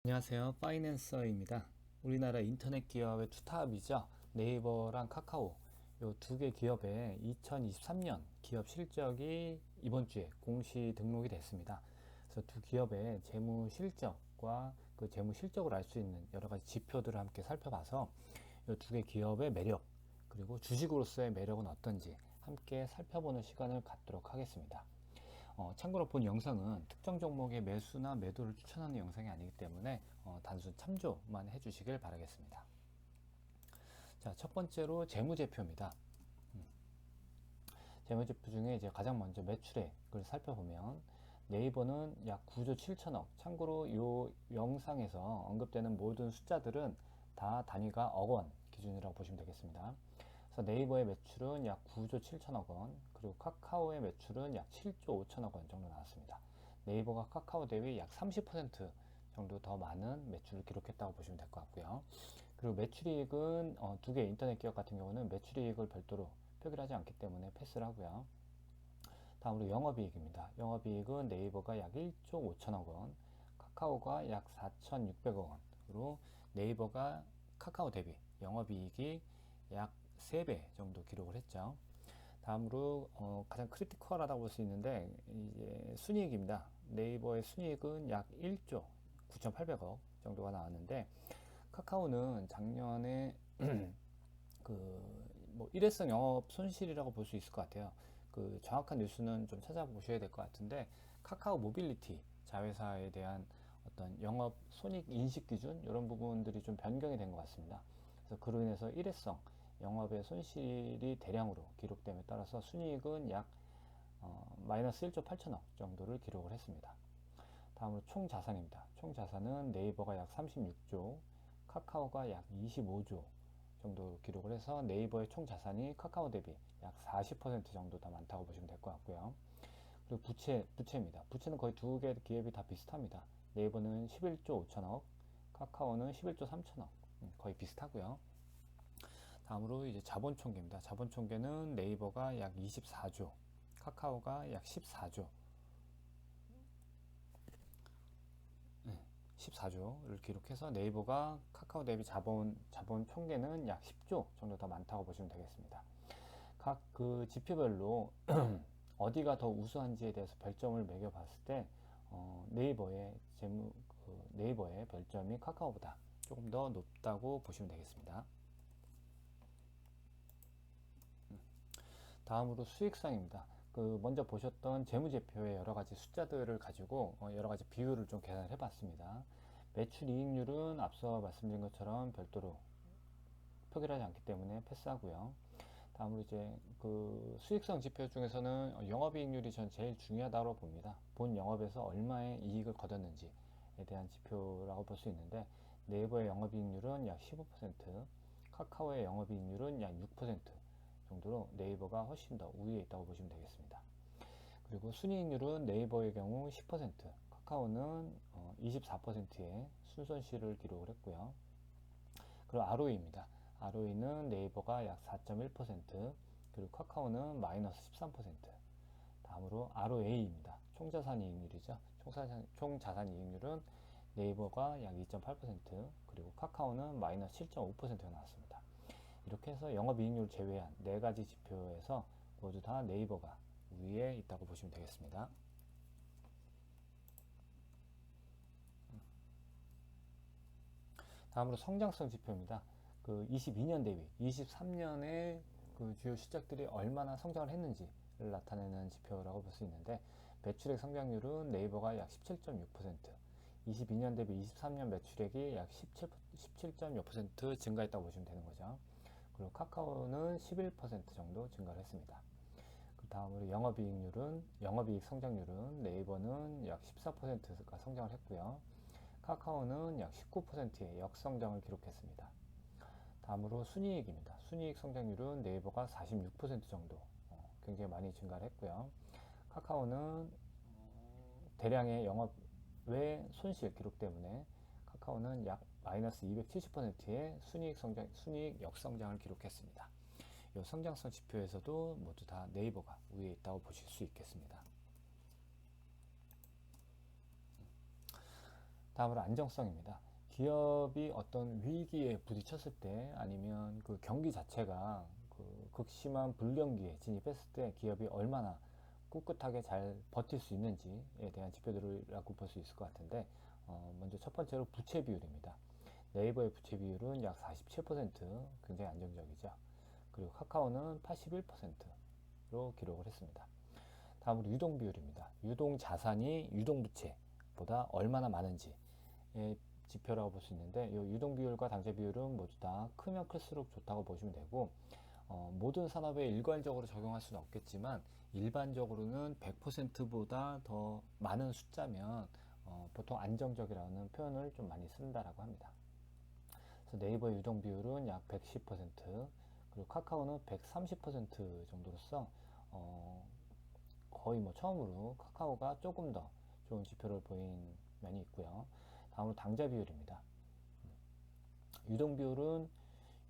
안녕하세요. 파이낸서입니다. 우리나라 인터넷 기업의 투탑이죠. 네이버랑 카카오 요 두 개 기업의 2023년 기업 실적이 이번 주에 공시 등록이 됐습니다. 그래서 두 기업의 재무 실적과 그 재무 실적을 알 수 있는 여러 가지 지표들을 함께 살펴봐서 이 두 개 기업의 매력 그리고 주식으로서의 매력은 어떤지 함께 살펴보는 시간을 갖도록 하겠습니다. 참고로 본 영상은 특정 종목의 매수나 매도를 추천하는 영상이 아니기 때문에 단순 참조만 해주시길 바라겠습니다. 자, 첫 번째로 재무제표입니다. 재무제표 중에 이제 가장 먼저 매출액을 살펴보면 네이버는 약 9조 7천억. 참고로 이 영상에서 언급되는 모든 숫자들은 다 단위가 억원 기준이라고 보시면 되겠습니다. 그래서 네이버의 매출은 약 9조 7천억 원, 그리고 카카오의 매출은 약 7조 5천억 원 정도 나왔습니다. 네이버가 카카오 대비 약 30% 정도 더 많은 매출을 기록했다고 보시면 될 것 같고요. 그리고 매출이익은 두 개 인터넷 기업 같은 경우는 매출이익을 별도로 표기를 하지 않기 때문에 패스를 하고요. 다음으로 영업이익입니다. 영업이익은 네이버가 약 1조 5천억 원, 카카오가 약 4,600억 원으로 네이버가 카카오 대비 영업이익이 약 3배 정도 기록을 했죠. 다음으로 가장 크리티컬하다고 볼 수 있는데 이제 순이익입니다. 네이버의 순이익은 약 1조 9,800억 정도가 나왔는데 카카오는 작년에 뭐 일회성 영업 손실이라고 볼 수 있을 것 같아요. 그 정확한 뉴스는 좀 찾아보셔야 될 것 같은데 카카오 모빌리티 자회사에 대한 어떤 영업 손익 인식 기준 이런 부분들이 좀 변경이 된 것 같습니다. 그래서 그로 인해서 일회성 영업의 손실이 대량으로 기록됨에 따라서 순이익은 약 마이너스 1조 8천억 정도를 기록을 했습니다. 다음으로 총 자산입니다. 총 자산은 네이버가 약 36조, 카카오가 약 25조 정도 기록을 해서 네이버의 총 자산이 카카오 대비 약 40% 정도 더 많다고 보시면 될 것 같고요. 그리고 부채입니다. 부채는 거의 두 개 기업이 다 비슷합니다. 네이버는 11조 5천억, 카카오는 11조 3천억, 거의 비슷하고요. 다음으로 이제 자본 총계입니다. 자본 총계는 네이버가 약 24조, 카카오가 약 14조, 14조를 기록해서 네이버가 카카오 대비 자본 총계는 약 10조 정도 더 많다고 보시면 되겠습니다. 각 그 지표별로 어디가 더 우수한지에 대해서 별점을 매겨봤을 때 네이버의 별점이 카카오보다 조금 더 높다고 보시면 되겠습니다. 다음으로 수익성입니다. 그 먼저 보셨던 재무제표의 여러 가지 숫자들을 가지고 여러 가지 비율을 좀 계산을 해봤습니다. 매출 이익률은 앞서 말씀드린 것처럼 별도로 표기를 하지 않기 때문에 패스하고요. 다음으로 이제 그 수익성 지표 중에서는 영업이익률이 전 제일 중요하다고 봅니다. 본 영업에서 얼마의 이익을 거뒀는지에 대한 지표라고 볼 수 있는데 네이버의 영업이익률은 약 15%, 카카오의 영업이익률은 약 6% 정도로 네이버가 훨씬 더 우위에 있다고 보시면 되겠습니다. 그리고 순이익률은 네이버의 경우 10%, 카카오는 24%의 순손실을 기록을 했고요. 그리고 ROE입니다. ROE는 네이버가 약 4.1%, 그리고 카카오는 마이너스 13%. 다음으로 ROA입니다. 총자산 이익률이죠. 총자산 이익률은 네이버가 약 2.8%, 그리고 카카오는 마이너스 7.5%가 나왔습니다. 이렇게 해서 영업이익률을 제외한 네 가지 지표에서 모두 다 네이버가 위에 있다고 보시면 되겠습니다. 다음으로 성장성 지표입니다. 그 22년 대비 23년에 그 주요 실적들이 얼마나 성장을 했는지를 나타내는 지표라고 볼 수 있는데 매출액 성장률은 네이버가 약 17.6%, 22년 대비 23년 매출액이 약 17.6% 증가했다고 보시면 되는 거죠. 그리고 카카오는 11% 정도 증가를 했습니다. 그 다음으로 영업이익 성장률은 네이버는 약 14%가 성장을 했고요. 카카오는 약 19%의 역성장을 기록했습니다. 다음으로 순이익입니다. 순이익 성장률은 네이버가 46% 정도 굉장히 많이 증가를 했고요. 카카오는 대량의 영업 외 손실 기록 때문에 카카오는 약 마이너스 270%의 순이익 역성장을 기록했습니다. 이 성장성 지표에서도 모두 다 네이버가 위에 있다고 보실 수 있겠습니다. 다음으로 안정성입니다. 기업이 어떤 위기에 부딪혔을 때 아니면 그 경기 자체가 그 극심한 불경기에 진입했을 때 기업이 얼마나 꿋꿋하게 잘 버틸 수 있는지에 대한 지표들이라고 볼 수 있을 것 같은데, 먼저 첫 번째로 부채 비율입니다. 네이버의 부채 비율은 약 47%, 굉장히 안정적이죠. 그리고 카카오는 81%로 기록을 했습니다. 다음으로 유동 비율입니다. 유동 자산이 유동 부채보다 얼마나 많은지의 지표라고 볼 수 있는데, 이 유동 비율과 당좌 비율은 모두 다 크면 클수록 좋다고 보시면 되고, 모든 산업에 일괄적으로 적용할 수는 없겠지만 일반적으로는 100%보다 더 많은 숫자면 보통 안정적이라는 표현을 좀 많이 쓴다라고 합니다. 그래서 네이버 유동 비율은 약 110%, 그리고 카카오는 130% 정도로서 거의 뭐 처음으로 카카오가 조금 더 좋은 지표를 보인 면이 있고요. 다음으로 당좌 비율입니다. 유동 비율은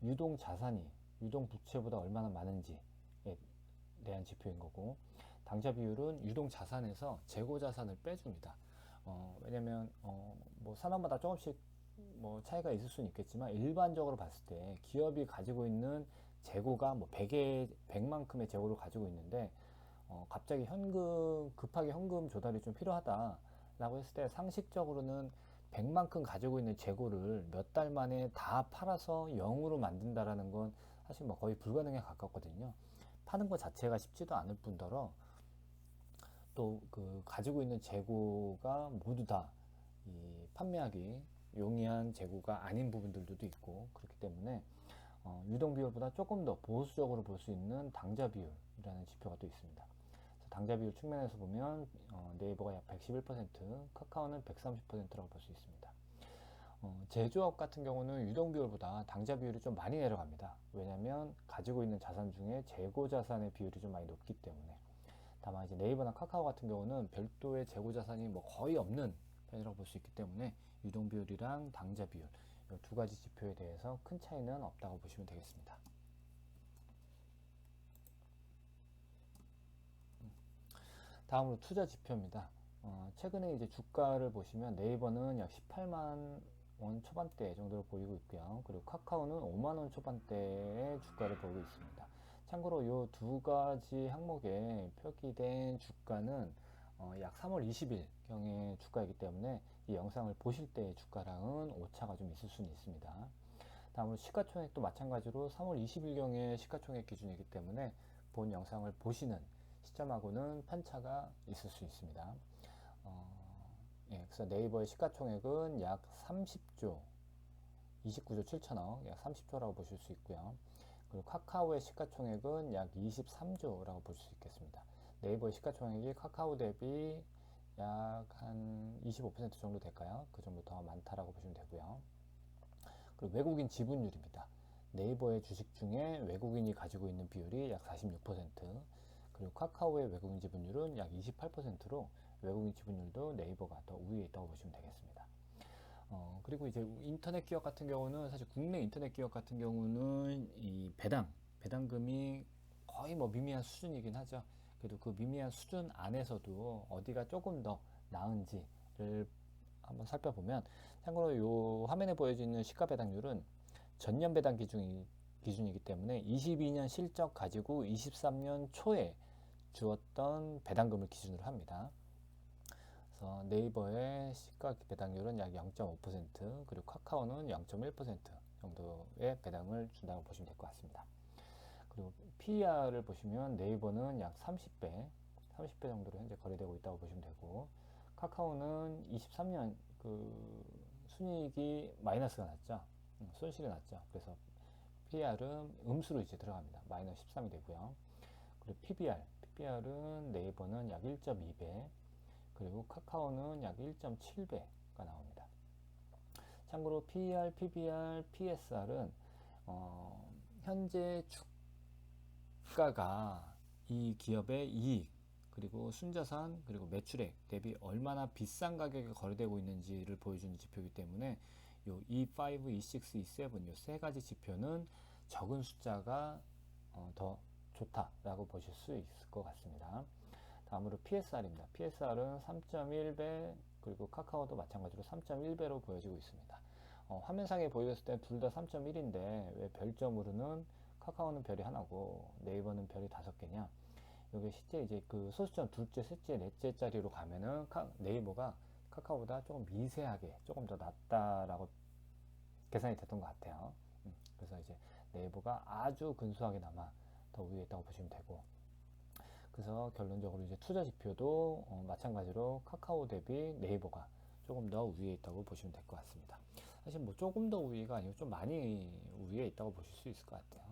유동 자산이 유동 부채보다 얼마나 많은지에 대한 지표인 거고, 당좌 비율은 유동 자산에서 재고 자산을 빼줍니다. 왜냐면 뭐 산업마다 조금씩 뭐 차이가 있을 수는 있겠지만 일반적으로 봤을 때 기업이 가지고 있는 재고가 뭐 100만큼의 재고를 가지고 있는데 갑자기 급하게 현금 조달이 좀 필요하다라고 했을 때 상식적으로는 100만큼 가지고 있는 재고를 몇 달 만에 다 팔아서 0으로 만든다라는 건 사실 뭐 거의 불가능에 가깝거든요. 파는 것 자체가 쉽지도 않을 뿐더러 또 그 가지고 있는 재고가 모두 다 이 판매하기 용이한 재고가 아닌 부분들도 있고, 그렇기 때문에 유동 비율보다 조금 더 보수적으로 볼 수 있는 당좌 비율이라는 지표가 또 있습니다. 그래서 당좌 비율 측면에서 보면 네이버가 약 111%, 카카오는 130%라고 볼 수 있습니다. 제조업 같은 경우는 유동 비율보다 당좌 비율이 좀 많이 내려갑니다. 왜냐하면 가지고 있는 자산 중에 재고 자산의 비율이 좀 많이 높기 때문에. 다만 이제 네이버나 카카오 같은 경우는 별도의 재고 자산이 뭐 거의 없는 편이라고 볼 수 있기 때문에 유동 비율이랑 당좌 비율 이 두 가지 지표에 대해서 큰 차이는 없다고 보시면 되겠습니다. 다음으로 투자 지표입니다. 최근에 이제 주가를 보시면 네이버는 약 18만 원 초반대 정도로 보이고 있고요. 그리고 카카오는 5만 원 초반대의 주가를 보이고 있습니다. 참고로 이 두 가지 항목에 표기된 주가는 약 3월 20일경의 주가이기 때문에 이 영상을 보실 때의 주가랑은 오차가 좀 있을 수는 있습니다. 다음으로 시가총액도 마찬가지로 3월 20일경의 시가총액 기준이기 때문에 본 영상을 보시는 시점하고는 편차가 있을 수 있습니다. 예, 그래서 네이버의 시가총액은 약 30조, 29조 7천억, 약 30조라고 보실 수 있고요. 그리고 카카오의 시가총액은 약 23조라고 볼 수 있겠습니다. 네이버의 시가총액이 카카오 대비 약 한 25% 정도 될까요? 그 정도 더 많다라고 보시면 되고요. 그리고 외국인 지분율입니다. 네이버의 주식 중에 외국인이 가지고 있는 비율이 약 46%, 그리고 카카오의 외국인 지분율은 약 28%로 외국인 지분율도 네이버가 더 우위에 있다고 보시면 되겠습니다. 그리고 이제 인터넷 기업 같은 경우는 사실 국내 인터넷 기업 같은 경우는 이 배당금이 거의 뭐 미미한 수준이긴 하죠. 그래도 그 미미한 수준 안에서도 어디가 조금 더 나은지를 한번 살펴보면, 참고로 이 화면에 보여지는 시가 배당률은 전년 배당 기준이기 때문에 22년 실적 가지고 23년 초에 주었던 배당금을 기준으로 합니다. 그래서 네이버의 시가 배당률은 약 0.5%, 그리고 카카오는 0.1% 정도의 배당을 준다고 보시면 될 것 같습니다. 그리고 PER을 보시면 네이버는 약 30배 정도로 현재 거래되고 있다고 보시면 되고, 카카오는 23년 그 순이익이 마이너스가 났죠. 손실이 났죠. 그래서 PER은 음수로 이제 들어갑니다. 마이너스 13이 되고요. 그리고 PBR은 네이버는 약 1.2배, 그리고 카카오는 약 1.7배가 나옵니다. 참고로 PER, PBR, PSR은 현재 주가가 이 기업의 이익, 그리고 순자산, 그리고 매출액 대비 얼마나 비싼 가격에 거래되고 있는지를 보여주는 지표이기 때문에 요 E5, E6, E7 요 세 가지 지표는 적은 숫자가 더 좋다라고 보실 수 있을 것 같습니다. 다음으로 PSR입니다. PSR은 3.1배, 그리고 카카오도 마찬가지로 3.1배로 보여지고 있습니다. 화면상에 보였을 때 둘 다 3.1인데 왜 별점으로는 카카오는 별이 하나고 네이버는 별이 5개냐? 여기 실제 이제 그 소수점 둘째, 셋째, 넷째 자리로 가면은 네이버가 카카오보다 조금 미세하게 조금 더 낫다라고 계산이 됐던 것 같아요. 그래서 이제 네이버가 아주 근소하게나마 더 위에 있다고 보시면 되고, 그래서 결론적으로 이제 투자 지표도 마찬가지로 카카오 대비 네이버가 조금 더 위에 있다고 보시면 될 것 같습니다. 사실 뭐 조금 더 위가 아니고 좀 많이 위에 있다고 보실 수 있을 것 같아요.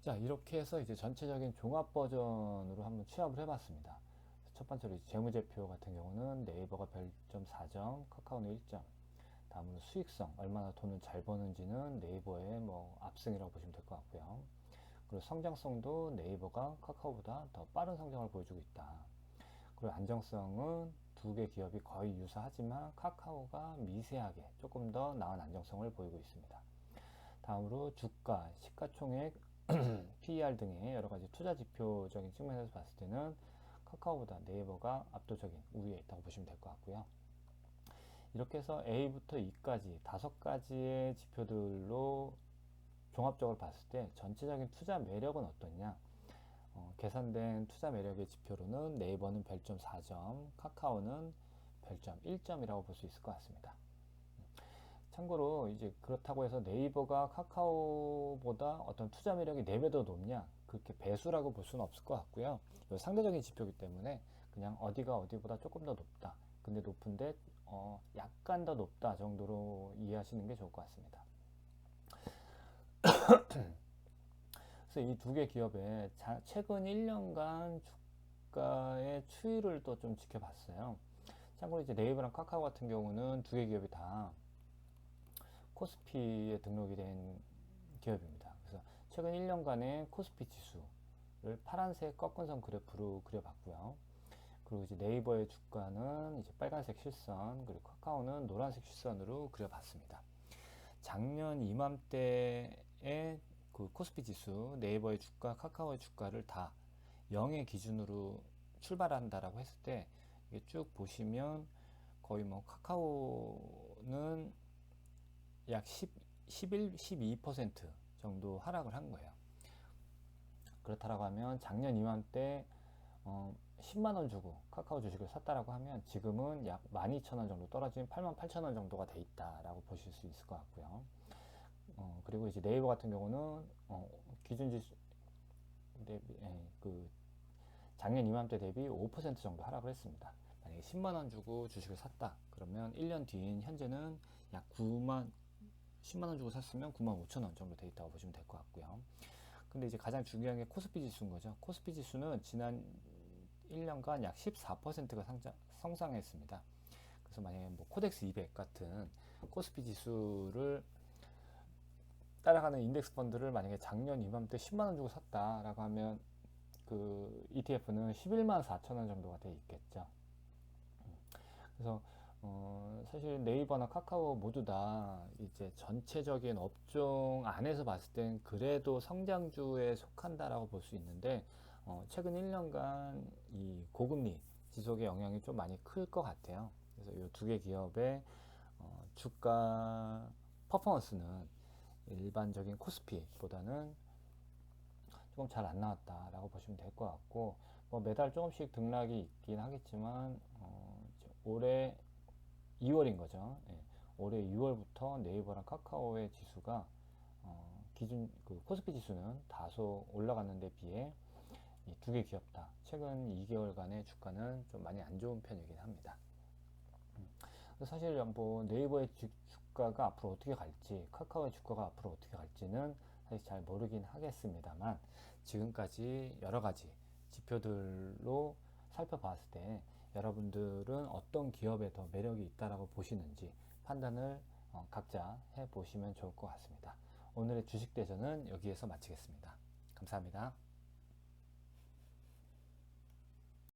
자, 이렇게 해서 이제 전체적인 종합 버전으로 한번 취합을 해봤습니다. 첫 번째로 재무제표 같은 경우는 네이버가 별점 4점, 카카오는 1점. 다음으로 수익성, 얼마나 돈을 잘 버는지는 네이버의 뭐 압승이라고 보시면 될 것 같고요. 그리고 성장성도 네이버가 카카오보다 더 빠른 성장을 보여주고 있다. 그리고 안정성은 두 개 기업이 거의 유사하지만 카카오가 미세하게 조금 더 나은 안정성을 보이고 있습니다. 다음으로 주가, 시가총액, PER 등의 여러 가지 투자 지표적인 측면에서 봤을 때는 카카오보다 네이버가 압도적인 우위에 있다고 보시면 될 것 같고요. 이렇게 해서 A부터 E까지 5가지의 지표들로 종합적으로 봤을 때 전체적인 투자 매력은 어떠냐? 계산된 투자 매력의 지표로는 네이버는 별점 4점, 카카오는 별점 1점이라고 볼 수 있을 것 같습니다. 참고로 이제 그렇다고 해서 네이버가 카카오보다 어떤 투자 매력이 4배 더 높냐? 그렇게 배수라고 볼 수는 없을 것 같고요. 상대적인 지표이기 때문에 그냥 어디가 어디보다 조금 더 높다. 근데 높은데 약간 더 높다 정도로 이해하시는 게 좋을 것 같습니다. 그래서 이 두 개 기업의 최근 1년간 주가의 추이를 또 좀 지켜봤어요. 참고로 이제 네이버랑 카카오 같은 경우는 두 개 기업이 다 코스피에 등록이 된 기업입니다. 그래서 최근 1년간의 코스피 지수를 파란색 꺾은선 그래프로 그려봤고요. 그리고 이제 네이버의 주가는 이제 빨간색 실선, 그리고 카카오는 노란색 실선으로 그려봤습니다. 작년 이맘때의 그 코스피 지수, 네이버의 주가, 카카오의 주가를 다 0의 기준으로 출발한다라고 했을 때 이게 쭉 보시면 거의 뭐 카카오는 약 11, 12% 정도 하락을 한 거예요. 그렇다라고 하면 작년 이맘때 10만원 주고 카카오 주식을 샀다라고 하면 지금은 약 12,000원 정도 떨어진 88,000원 정도가 돼 있다라고 보실 수 있을 것 같고요. 그리고 이제 네이버 같은 경우는 기준 지수 대비 그 작년 이맘때 대비 5% 정도 하락을 했습니다. 만약에 10만원 주고 주식을 샀다 그러면 1년 뒤인 현재는 약 10만원 주고 샀으면 95,000원 정도 돼 있다고 보시면 될 것 같고요. 근데 이제 가장 중요한 게 코스피 지수인 거죠. 코스피 지수는 지난 1년간 약 14%가 성장했습니다. 그래서 만약에 뭐 코덱스 200 같은 코스피 지수를 따라가는 인덱스 펀드를 만약에 작년 이맘때 10만원 주고 샀다라고 하면 그 ETF는 11만 4천원 정도가 돼 있겠죠. 그래서 사실 네이버나 카카오 모두 다 이제 전체적인 업종 안에서 봤을 땐 그래도 성장주에 속한다라고 볼 수 있는데 최근 1년간 이 고금리 지속의 영향이 좀 많이 클 것 같아요. 그래서 이 두 개 기업의 주가 퍼포먼스는 일반적인 코스피보다는 조금 잘 안 나왔다라고 보시면 될 것 같고, 뭐 매달 조금씩 등락이 있긴 하겠지만 올해 2월인 거죠. 예. 올해 6월부터 네이버랑 카카오의 지수가 기준 그 코스피 지수는 다소 올라갔는데 비해 이 두 개 기업 다 최근 2개월간의 주가는 좀 많이 안 좋은 편이긴 합니다. 사실 뭐 네이버의 주가가 앞으로 어떻게 갈지, 카카오의 주가가 앞으로 어떻게 갈지는 사실 잘 모르긴 하겠습니다만, 지금까지 여러 가지 지표들로 살펴봤을 때 여러분들은 어떤 기업에 더 매력이 있다라고 보시는지 판단을 각자 해 보시면 좋을 것 같습니다. 오늘의 주식 대전은 여기에서 마치겠습니다. 감사합니다.